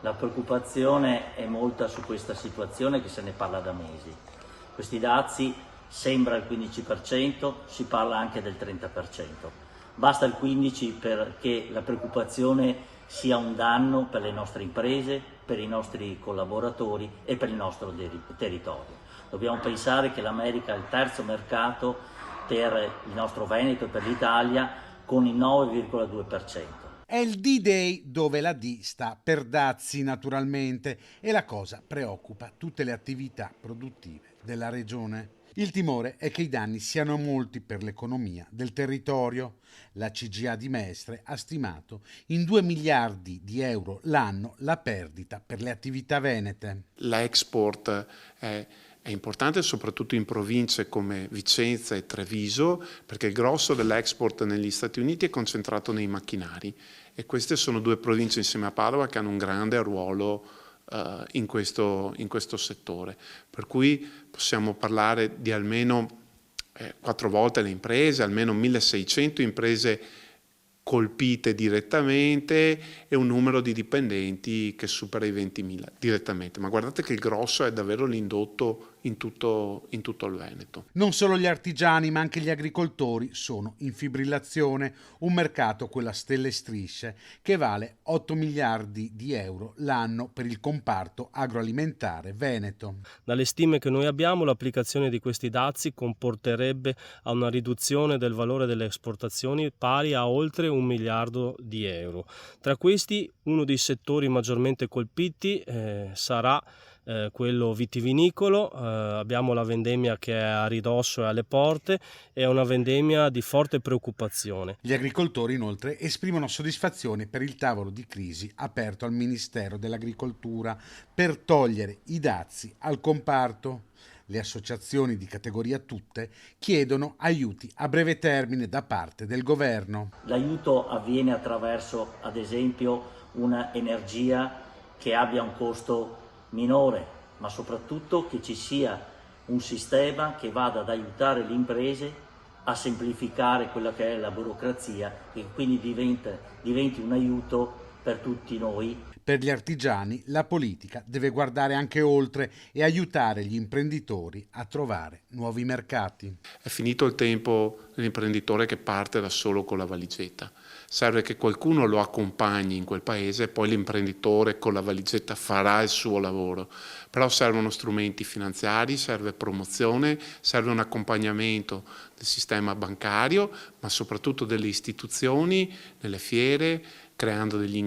La preoccupazione è molta su questa situazione, che se ne parla da mesi. Questi dazi sembra il 15%, si parla anche del 30%. Basta il 15% perché la preoccupazione sia un danno per le nostre imprese, per i nostri collaboratori e per il nostro territorio. Dobbiamo pensare che l'America è il terzo mercato per il nostro Veneto e per l'Italia, con il 9,2%. È il D-Day dove la D sta per dazi naturalmente e la cosa preoccupa tutte le attività produttive della regione. Il timore è che i danni siano molti per l'economia del territorio. La CGA di Mestre ha stimato in 2 miliardi di euro l'anno la perdita per le attività venete. L'export è importante soprattutto in province come Vicenza e Treviso, perché il grosso dell'export negli Stati Uniti è concentrato nei macchinari e queste sono due province insieme a Padova che hanno un grande ruolo in questo settore, per cui possiamo parlare di almeno 4 volte le imprese, almeno 1600 imprese colpite direttamente e un numero di dipendenti che supera i 20.000 direttamente. Ma guardate che il grosso è davvero l'indotto in tutto il Veneto. Non solo gli artigiani ma anche gli agricoltori sono in fibrillazione, un mercato, quello a stelle e strisce, che vale 8 miliardi di euro l'anno per il comparto agroalimentare veneto. Dalle stime che noi abbiamo, l'applicazione di questi dazi comporterebbe a una riduzione del valore delle esportazioni pari a oltre 1 miliardo di euro. Tra questi, uno dei settori maggiormente colpiti sarà quello vitivinicolo. Abbiamo la vendemmia che è a ridosso e alle porte, è una vendemmia di forte preoccupazione. Gli agricoltori inoltre esprimono soddisfazione per il tavolo di crisi aperto al Ministero dell'Agricoltura per togliere i dazi al comparto. Le associazioni di categoria tutte chiedono aiuti a breve termine da parte del governo. L'aiuto avviene attraverso, ad esempio, una energia che abbia un costo minore, ma soprattutto che ci sia un sistema che vada ad aiutare le imprese a semplificare quella che è la burocrazia e quindi diventi un aiuto per tutti noi. Per gli artigiani la politica deve guardare anche oltre e aiutare gli imprenditori a trovare nuovi mercati. È finito il tempo dell'imprenditore che parte da solo con la valigetta. Serve che qualcuno lo accompagni in quel paese e poi l'imprenditore con la valigetta farà il suo lavoro. Però servono strumenti finanziari, serve promozione, serve un accompagnamento del sistema bancario, ma soprattutto delle istituzioni, delle fiere, creando degli